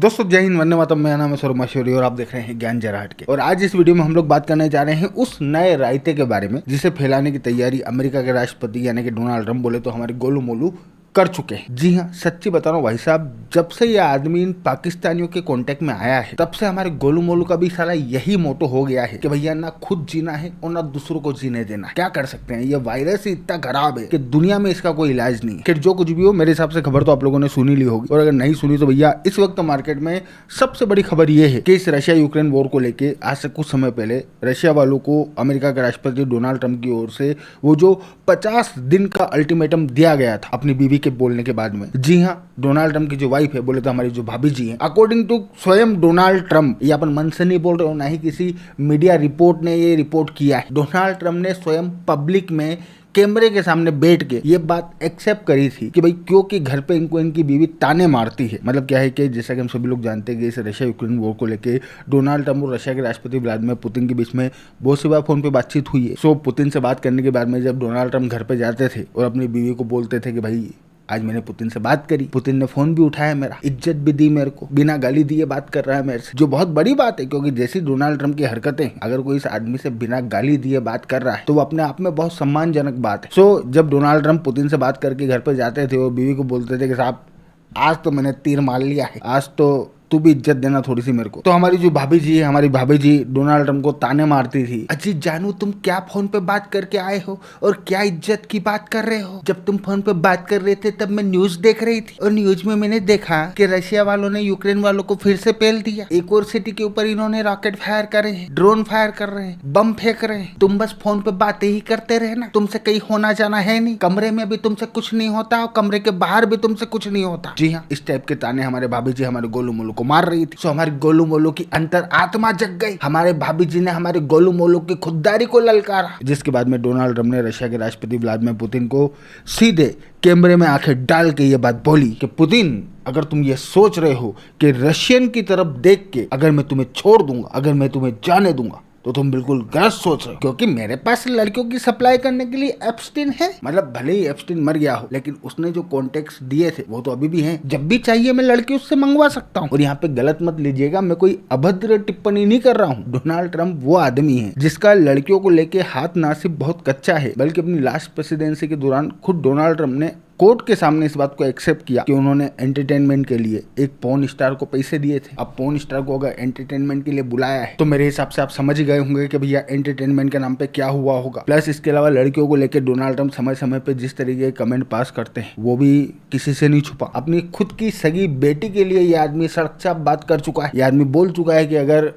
दोस्तों जय हिंद, वंदे मातरम। मेरा नाम है सौरभ माशोरी और आप देख रहे हैं ज्ञान जरा हट के। और आज इस वीडियो में हम लोग बात करने जा रहे हैं उस नए रायते के बारे में जिसे फैलाने की तैयारी अमेरिका के राष्ट्रपति यानी कि डोनाल्ड ट्रंप बोले तो हमारे गोलू मोलू कर चुके हैं। जी हाँ, सच्ची बता रहा हूँ भाई साहब, जब से ये आदमी इन पाकिस्तानियों के कांटेक्ट में आया है तब से हमारे गोलू मोलू का भी साला यही मोटो हो गया है कि भैया ना खुद जीना है और ना दूसरों को जीने देना है। क्या कर सकते हैं, ये वायरस ही इतना खराब है कि दुनिया में इसका कोई इलाज नहीं है। कि जो कुछ भी हो, मेरे हिसाब से खबर तो आप लोगों ने सुनी ली होगी, और अगर नहीं सुनी तो भैया इस वक्त मार्केट में सबसे बड़ी खबर ये है कि इस रशिया यूक्रेन वॉर को लेके आज से कुछ समय पहले रशिया वालों को अमेरिका के राष्ट्रपति डोनाल्ड ट्रंप की ओर से वो जो 50 दिन का अल्टीमेटम दिया गया था अपनी बीवी के बोलने के बाद में। जी हाँ, डोनाल्ड ट्रंप की जो वाइफ है, बोले तो हमारी जो भाभी जी हैं, अकॉर्डिंग टू स्वयं डोनाल्ड ट्रंप, ये अपन मन से नहीं बोल रहे हो, ना ही किसी मीडिया रिपोर्ट ने ये रिपोर्ट किया है। डोनाल्ड ट्रंप ने स्वयं पब्लिक में कैमरे के सामने बैठ के ये बात एक्सेप्ट करी थी कि भाई क्योंकि घर पे इनको इनकी बीवी ताने मारती है। मतलब क्या है कि जैसा कि हम सभी लोग जानते हैं कि इस रशिया यूक्रेन वॉर को लेके डोनाल्ड ट्रंप और रशिया के राष्ट्रपति व्लादिमीर पुतिन के बीच में बहुत सी बार फोन पे बातचीत हुई है। सो पुतिन से बात करने के बाद में जब डोनाल्ड ट्रंप घर पे जाते थे और अपनी बीवी को बोलते थे कि भाई आज मैंने पुतिन से बात करी, पुतिन ने फोन भी उठाया, मेरा इज्जत भी दी, मेरे को बिना गाली दिए बात कर रहा है मेरे से, जो बहुत बड़ी बात है क्योंकि जैसी डोनाल्ड ट्रंप की हरकतें, अगर कोई इस आदमी से बिना गाली दिए बात कर रहा है तो वो अपने आप में बहुत सम्मानजनक बात है। सो जब डोनाल्ड ट्रंप पुतिन से बात करके घर पर जाते थे और बीवी को बोलते थे कि साहब आज तो मैंने तीर मार लिया है, आज तो तू भी इज्जत देना थोड़ी सी मेरे को, तो हमारी जो भाभी जी है, हमारी भाभी जी डोनाल्ड ट्रंप को ताने मारती थी, अजी जानू तुम क्या फोन पे बात करके आए हो और क्या इज्जत की बात कर रहे हो। जब तुम फोन पे बात कर रहे थे तब मैं न्यूज देख रही थी और न्यूज में मैंने देखा कि रशिया वालों ने यूक्रेन वालों को फिर से पेल दिया। एक और सिटी के ऊपर इन्होंने रॉकेट फायर करे हैं, ड्रोन फायर कर रहे हैं, बम फेंक रहे हैं। तुम बस फोन पे बातें ही करते रहना, तुमसे कहीं होना जाना है नहीं, कमरे में भी तुमसे कुछ नहीं होता और कमरे के बाहर भी तुमसे कुछ नहीं होता। जी हाँ, इस टाइप के ताने हमारे भाभी जी हमारे गोलू मोलू को मार रही थी। सो हमारी गोलू मोलू की अंतर आत्मा जग गई, हमारे भाभी जी ने हमारे गोलू मोलू की खुददारी को ललकारा, जिसके बाद में डोनाल्ड ट्रंप ने रशिया के राष्ट्रपति व्लादिमीर पुतिन को सीधे कैमरे में आंखें डाल के ये बात बोली कि पुतिन, अगर तुम ये सोच रहे हो कि रशियन की तरफ देख के अगर मैं तुम्हें छोड़ दूंगा, अगर मैं तुम्हें जाने दूंगा, तो तुम बिल्कुल गलत सोच रहे हो, क्योंकि मेरे पास लड़कियों की सप्लाई करने के लिए एप्स्टीन है। मतलब भले ही एप्स्टीन मर गया हो, लेकिन उसने जो कॉन्टेक्ट्स दिए थे वो तो अभी भी हैं। जब भी चाहिए मैं लड़की उससे मंगवा सकता हूँ। और यहाँ पे गलत मत लीजिएगा, मैं कोई अभद्र टिप्पणी नहीं कर रहा हूँ। डोनाल्ड ट्रंप वो आदमी है जिसका लड़कियों को लेके हाथ ना सिर्फ बहुत कच्चा है, बल्कि अपनी लास्ट प्रेसिडेंसी के दौरान खुद डोनाल्ड ट्रंप ने कोर्ट के सामने इस बात को एक्सेप्ट किया कि उन्होंने एंटरटेनमेंट के लिए एक पॉर्न स्टार को पैसे दिए थे। अब पॉर्न स्टार को अगर एंटरटेनमेंट के लिए बुलाया है तो मेरे हिसाब से आप समझ ही गए होंगे कि भैया एंटरटेनमेंट के नाम पे क्या हुआ होगा। प्लस इसके अलावा लड़कियों को लेकर डोनाल्ड ट्रंप समय समय पे जिस तरीके के कमेंट पास करते हैं वो भी किसी से नहीं छुपा। अपनी खुद की सगी बेटी के लिए ये आदमी सड़क साफ बात कर चुका है। ये आदमी बोल चुका है कि अगर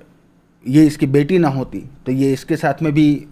ये इसकी बेटी ना होती तो ये इसके साथ में भी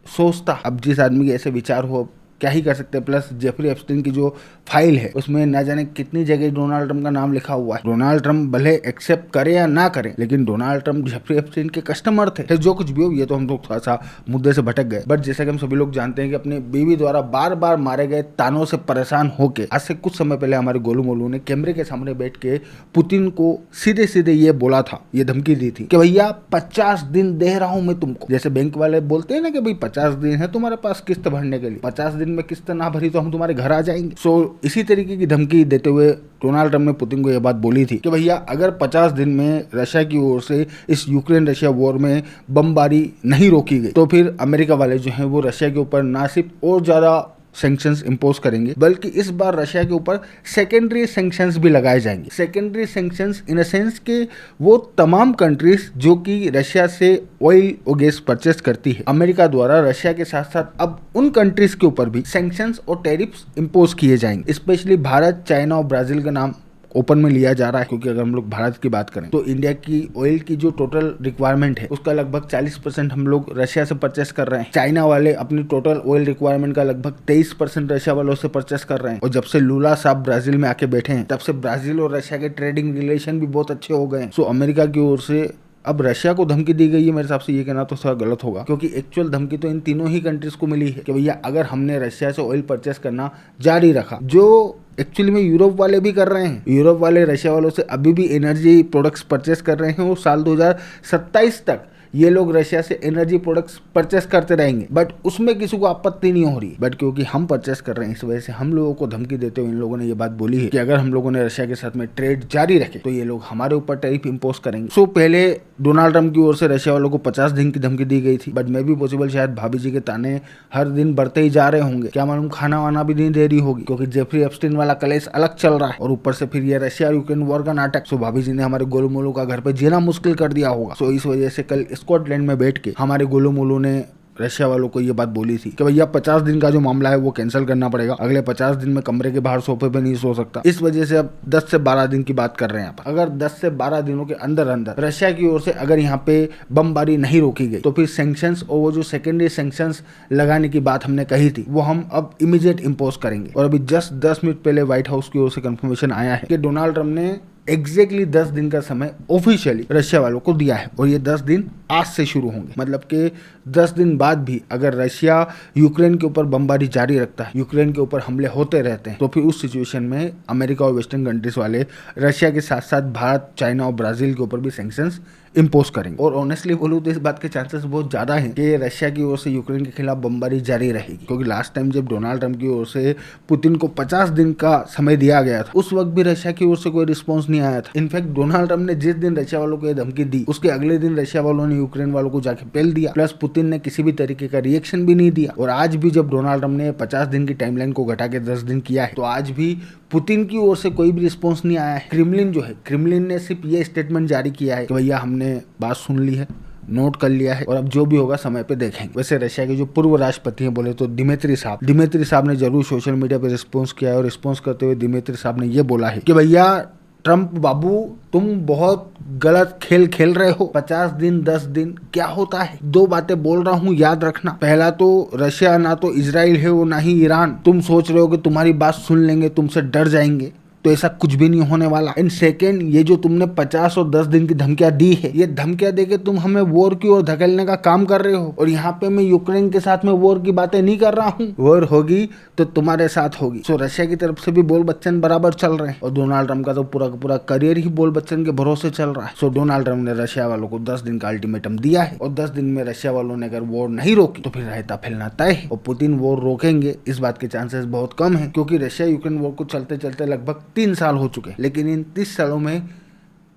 सोचता। अब जिस आदमी के ऐसे विचार हो, क्या ही कर सकते हैं। प्लस जेफरी एप्स्टीन की जो फाइल है उसमें ना जाने कितनी जगह डोनाल्ड ट्रंप का नाम लिखा हुआ है। डोनाल्ड ट्रंप भले एक्सेप्ट करे या ना करे, लेकिन डोनाल्ड ट्रंप जेफरी एप्स्टीन के कस्टमर थे। जो कुछ भी हो, ये तो हम लोग थोड़ा सा मुद्दे से भटक गए, बट जैसा कि हम सभी लोग जानते हैं कि अपने बीवी द्वारा बार बार मारे गए तानों से परेशान होकर आज से कुछ समय पहले हमारे गोलू मोलू ने कैमरे के सामने बैठ के पुतिन को सीधे सीधे ये बोला था, ये धमकी दी थी कि भैया 50 दिन दे रहा हूं मैं तुमको। जैसे बैंक वाले बोलते हैं ना कि भाई 50 दिन है तुम्हारे पास किस्त भरने के लिए, 50 दिन में किस्त ना भरी तो हम तुम्हारे घर आ जाएंगे। सो इसी तरीके की धमकी देते हुए डोनाल्ड ट्रंप ने पुतिन को यह बात बोली थी कि भैया अगर 50 दिन में रशिया की ओर से इस यूक्रेन रशिया वॉर में बमबारी नहीं रोकी गई तो फिर अमेरिका वाले जो हैं वो रशिया के ऊपर ना सिर्फ और ज्यादा सैंक्शंस इंपोज करेंगे, बल्कि इस बार रशिया के ऊपर सेकेंडरी सैंक्शंस भी लगाए जाएंगे। Secondary sanctions in a sense के वो तमाम कंट्रीज जो कि रशिया से ऑयल और गैस परचेस करती है, अमेरिका द्वारा रशिया के साथ साथ अब उन कंट्रीज के ऊपर भी सैंक्शंस और टैरिफ्स इंपोज किए जाएंगे। स्पेशली भारत, चाइना और ब्राजील का नाम ओपन में लिया जा रहा है, क्योंकि अगर हम लोग भारत की बात करें तो इंडिया की ऑयल की जो टोटल रिक्वायरमेंट है उसका लगभग 40% हम लोग रशिया से परचेस कर रहे हैं। चाइना वाले अपनी टोटल ऑयल रिक्वायरमेंट का लगभग 23% रशिया वालों से परचेस कर रहे हैं। और जब से लूला साहब ब्राजील में आके बैठे हैं तब से ब्राजील और रशिया के ट्रेडिंग रिलेशन भी बहुत अच्छे हो गए हैं। सो अमेरिका की ओर से अब रशिया को धमकी दी गई है। मेरे हिसाब से ये कहना तो थोड़ा गलत होगा, क्योंकि एक्चुअल धमकी तो इन तीनों ही कंट्रीज को मिली है कि भैया अगर हमने रशिया से ऑयल परचेस करना जारी रखा, जो एक्चुअली में यूरोप वाले भी कर रहे हैं, यूरोप वाले रशिया वालों से अभी भी एनर्जी प्रोडक्ट्स परचेस कर रहे हैं, वो साल 2027 तक ये लोग रशिया से एनर्जी प्रोडक्ट्स परचेस करते रहेंगे, बट उसमें किसी को आपत्ति नहीं हो रही। बट क्योंकि हम परचेस कर रहे हैं, इस वजह से हम लोगों को धमकी देते हुए इन लोगों ने ये बात बोली है कि अगर हम लोगों ने रशिया के साथ में ट्रेड जारी रखे तो ये लोग हमारे ऊपर टैरिफ इंपोज करेंगे। सो पहले डोनाल्ड ट्रंप की ओर से रशिया वालों को 50 दिन की धमकी दी गई थी, बट मे भी पॉसिबल शायद भाभी जी के ताने हर दिन बढ़ते ही जा रहे होंगे, क्या मालूम खाना वाना भी नहीं दे रही होगी, क्योंकि जेफरी एप्स्टीन वाला कलेश अलग चल रहा है और ऊपर से फिर ये रशिया और यूक्रेन वॉर का नाटक। सो भाभी जी ने हमारे गोलू मोलू का घर पे जीना मुश्किल कर दिया होगा। सो इस वजह से कल स्कॉटलैंड में बैठ के हमारे गोलू मोलू ने रशिया वालों को ये बात बोली थी कि भैया 50 दिन का जो मामला है वो कैंसिल करना पड़ेगा, अगले 50 दिन में कमरे के बाहर सोफे पे नहीं सो सकता। इस वजह से अब 10 से 12 दिन की बात कर रहे हैं। अगर 10 से 12 दिनों के अंदर अंदर रशिया की ओर से अगर यहाँ पे बमबारी नहीं रोकी गई तो फिर सैंक्शंस और वो जो सेकेंडरी सैंक्शंस लगाने की बात हमने कही थी वो हम अब इमीडिएट इम्पोज करेंगे। और अभी जस्ट 10 मिनट पहले व्हाइट हाउस की ओर से कंफर्मेशन आया है कि डोनाल्ड ट्रंप ने एग्जैक्टली 10 दिन का समय ऑफिशियली रशिया वालों को दिया है और ये 10 दिन आज से शुरू होंगे। मतलब कि 10 दिन बाद भी अगर रशिया यूक्रेन के ऊपर बमबारी जारी रखता है, यूक्रेन के ऊपर हमले होते रहते हैं, तो फिर उस सिचुएशन में अमेरिका और वेस्टर्न कंट्रीज वाले रशिया के साथ साथ भारत, चाइना और ब्राजील के ऊपर भी सैंक्शंस इम्पोज करेंगे। और ऑनेस्टली बोलूँ तो इस बात के चांसेस बहुत ज्यादा हैं कि रशिया की ओर से यूक्रेन के खिलाफ बमबारी जारी रहेगी, क्योंकि लास्ट टाइम जब डोनाल्ड ट्रंप की ओर से पुतिन को 50 दिन का समय दिया गया था उस वक्त भी रशिया की ओर से कोई रिस्पॉन्स नहीं आया था। इनफैक्ट डोनाल्ड ट्रंप ने जिस दिन रशिया वालों को यह धमकी दी उसके अगले दिन रशिया वालों ने यूक्रेन वालों को जाके पेल दिया, प्लस पुतिन ने किसी भी तरीके का रिएक्शन भी नहीं दिया। और आज भी जब डोनाल्ड ट्रंप ने 50 दिन की टाइमलाइन को घटा के 10 दिन किया है तो आज भी पुतिन की ओर से कोई भी रिस्पॉन्स नहीं आया है। क्रेमलिन जो है, क्रेमलिन ने सिर्फ ये स्टेटमेंट जारी किया है कि भैया हमने बात सुन ली है, नोट कर लिया है और अब जो भी होगा समय पे देखेंगे। वैसे रशिया के जो पूर्व राष्ट्रपति हैं बोले तो दिमित्री साहब ने जरूर सोशल मीडिया पे रिस्पॉन्स किया है और रिस्पॉन्स करते हुए दिमित्री साहब ने ये बोला है कि भैया ट्रंप बाबू तुम बहुत गलत खेल खेल रहे हो। 50 दिन 10 दिन क्या होता है? 2 बातें बोल रहा हूँ, याद रखना। पहला तो रशिया ना तो इजराइल है वो ना ही ईरान। तुम सोच रहे हो कि तुम्हारी बात सुन लेंगे, तुमसे डर जाएंगे, तो ऐसा कुछ भी नहीं होने वाला। एंड सेकेंड, ये जो तुमने 50 और 10 दिन की धमकियां दी है, ये धमकियां देके तुम हमें वॉर की ओर धकेलने का काम कर रहे हो। और यहाँ पे मैं यूक्रेन के साथ में वॉर की बातें नहीं कर रहा हूँ, वॉर होगी तो तुम्हारे साथ होगी। सो रशिया की तरफ से भी बोल बच्चन बराबर चल रहे हैं और डोनाल्ड ट्रंप का तो पूरा करियर ही बोल बच्चन के भरोसे चल रहा है। सो डोनाल्ड ट्रंप ने रशिया वालों को 10 दिन का अल्टीमेटम दिया है और 10 दिन में रशिया वालों ने अगर वॉर नहीं रोकी तो फिर रहता फैलना तय है। और पुतिन वॉर रोकेंगे इस बात के चांसेस बहुत कम है, क्योंकि रशिया यूक्रेन वॉर को चलते चलते लगभग 3 साल हो चुके हैं। लेकिन इन 30 सालों में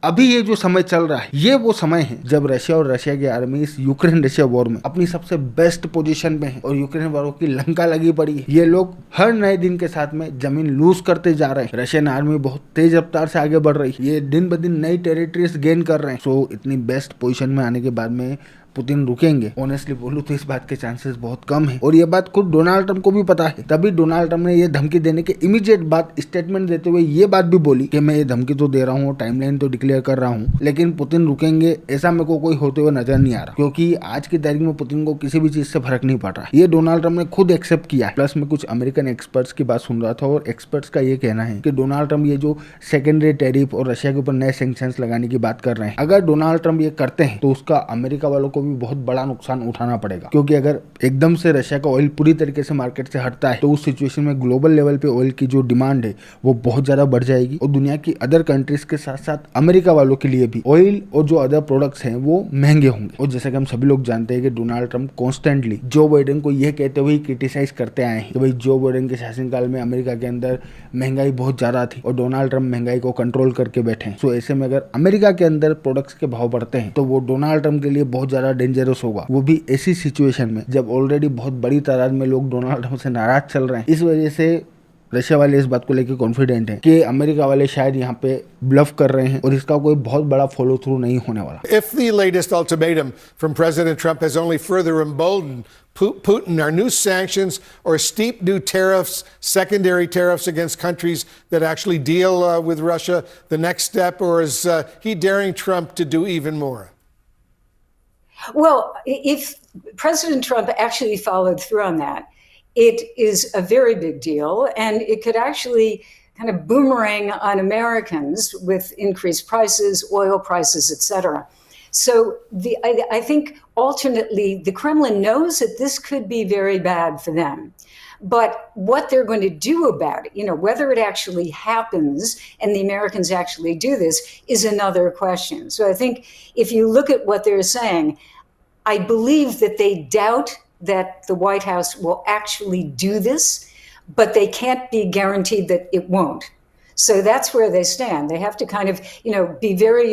अभी ये जो समय चल रहा है ये वो समय है जब रशिया और रशिया की आर्मी इस यूक्रेन रशिया वॉर में अपनी सबसे बेस्ट पोजीशन में है और यूक्रेन वालों की लंका लगी पड़ी है। ये लोग हर नए दिन के साथ में जमीन लूज करते जा रहे हैं। रशियन आर्मी बहुत तेज रफ्तार से आगे बढ़ रही है, ये दिन ब दिन नई टेरिटरीज गेन कर रहे हैं। सो इतनी बेस्ट पोजीशन में आने के बाद में पुतिन रुकेंगे? ऑनेस्टली बोलूं तो इस बात के चांसेस बहुत कम है और ये बात खुद डोनाल्ड ट्रंप को भी पता है। तभी डोनाल्ड ट्रंप ने ये धमकी देने के इमीडिएट बाद स्टेटमेंट देते हुए ये बात भी बोली कि मैं ये धमकी तो दे रहा हूँ, टाइमलाइन तो डिक्लेयर कर रहा हूँ, लेकिन पुतिन रुकेंगे ऐसा मेरे को कोई होते हुए नजर नहीं आ रहा, क्योंकि आज की तारीख में पुतिन को किसी भी चीज से फर्क नहीं पड़ रहा। ये डोनाल्ड ट्रंप ने खुद एक्सेप्ट किया है। प्लस मैं कुछ अमेरिकन एक्सपर्ट्स की बात सुन रहा था और एक्सपर्ट्स का ये कहना है कि डोनाल्ड ट्रंप ये जो सेकेंडरी टैरिफ और रशिया के ऊपर नए सैंक्शंस लगाने की बात कर रहे हैं, अगर डोनाल्ड ट्रंप ये करते हैं तो उसका अमेरिका वालों को भी बहुत बड़ा नुकसान उठाना पड़ेगा। क्योंकि अगर एकदम से रशिया का ऑयल पूरी तरीके से मार्केट से हटता है तो उस सिचुएशन में ग्लोबल लेवल पे ऑयल की जो डिमांड है वो बहुत ज्यादा बढ़ जाएगी और दुनिया की अदर कंट्रीज के साथ साथ अमेरिका वालों के लिए भी ऑयल और जो अदर प्रोडक्ट्स हैं वो महंगे होंगे। और जैसे कि हम सभी लोग जानते हैं कि Donald Trump constantly Joe Biden को यह कहते हुए क्रिटिसाइज करते आए हैं कि भाई जो बाइडेन के शासनकाल में अमेरिका के अंदर महंगाई बहुत ज्यादा थी और डोनाल्ड ट्रंप महंगाई को कंट्रोल करके बैठे हैं। सो ऐसे में अगर अमेरिका के अंदर प्रोडक्ट्स के भाव बढ़ते हैं तो वो डोनाल्ड ट्रंप के लिए बहुत ज्यादा डेंजरस होगा, वो भी ऐसी सिचुएशन में जब ऑलरेडी बहुत बड़ी तादाद में लोग डोनाल्ड ट्रंप से नाराज चल रहे हैं। इस वजह से रशिया वाले इस बात को लेकर कॉन्फिडेंट हैं कि अमेरिका वाले शायद यहाँ पे ब्लफ कर रहे हैं और इसका कोई बहुत बड़ा फॉलो थ्रू नहीं होने वाला। If the latest ultimatum from President Trump has only further emboldened Putin, are new sanctions or steep new tariffs, secondary tariffs against countries that actually deal with Russia the next step, or is he daring Trump to do even more? Well, if President Trump actually followed through on that, it is a very big deal, and it could actually kind of boomerang on Americans with increased prices, oil prices, et cetera. So I think alternately, the Kremlin knows that this could be very bad for them. But what they're going to do about it, whether it actually happens and the Americans actually do this, is another question. So I think if you look at what they're saying, I believe that they doubt that the White House will actually do this, but they can't be guaranteed that it won't. So that's where they stand. They have to kind of, be very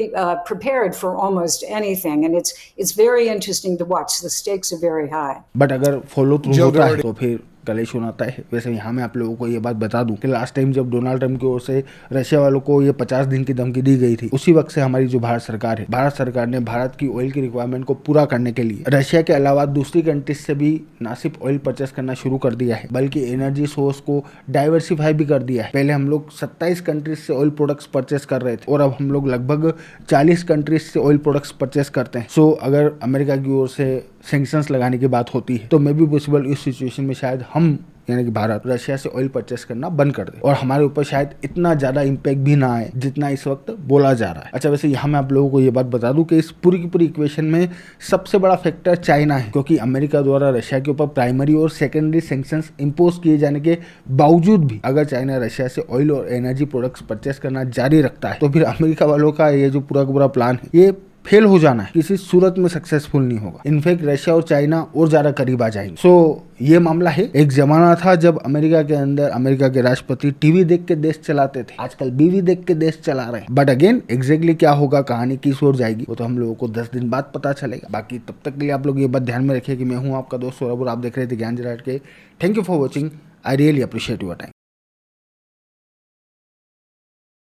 prepared for almost anything, and it's very interesting to watch. The stakes are very high. But अगर follow through Jill होता है Doherty- तो फिर कलेश होता है। वैसे यहाँ मैं आप लोगों को ये बात बता दूं कि लास्ट टाइम जब डोनाल्ड ट्रंप की ओर से रशिया वालों को ये 50 दिन की धमकी दी गई थी, उसी वक्त से हमारी जो भारत सरकार है, भारत सरकार ने भारत की ऑयल की रिक्वायरमेंट को पूरा करने के लिए रशिया के अलावा दूसरी कंट्रीज से भी ना सिर्फ ऑयल परचेस करना शुरू कर दिया है, बल्कि एनर्जी सोर्स को डाइवर्सिफाई भी कर दिया है। पहले हम लोग 27 कंट्रीज से ऑयल प्रोडक्ट्स परचेस कर रहे थे और अब हम लोग लगभग 40 कंट्रीज से ऑयल प्रोडक्ट्स परचेस करते हैं। सो अगर अमेरिका की ओर से सैंक्शंस लगाने की बात होती है तो मे बी पॉसिबल इस सिचुएशन में शायद हम यानी कि भारत रशिया से ऑयल परचेस करना बंद कर दे और हमारे ऊपर शायद इतना ज्यादा इम्पैक्ट भी ना आए जितना इस वक्त बोला जा रहा है। अच्छा, वैसे यहाँ मैं आप लोगों को ये बात बता दूं कि इस पूरी की पूरी इक्वेशन में सबसे बड़ा फैक्टर चाइना है, क्योंकि अमेरिका द्वारा रशिया के ऊपर प्राइमरी और सेकेंडरी सैंक्शंस इंपोज किए जाने के बावजूद भी अगर चाइना रशिया से ऑयल और एनर्जी प्रोडक्ट्स परचेस करना जारी रखता है तो फिर अमेरिका वालों का ये जो पूरा का पूरा प्लान है ये फेल हो जाना है, किसी सूरत में सक्सेसफुल नहीं होगा। इनफैक्ट रशिया और चाइना और ज्यादा करीब आ जाएंगे। सो ये मामला है। एक जमाना था जब अमेरिका के अंदर अमेरिका के राष्ट्रपति टीवी देख के देश चलाते थे, आजकल बीवी देख के देश चला रहे हैं। बट अगेन एग्जैक्टली क्या होगा, कहानी किस ओर जाएगी, वो तो हम लोगों को 10 दिन बाद पता चलेगा। बाकी तब तक के लिए आप लोग ये बात ध्यान में रखिए कि मैं हूँ आपका दोस्त सौरभ और आप देख रहे थे ज्ञान जराट के। Thank you for watching. I really appreciate your time.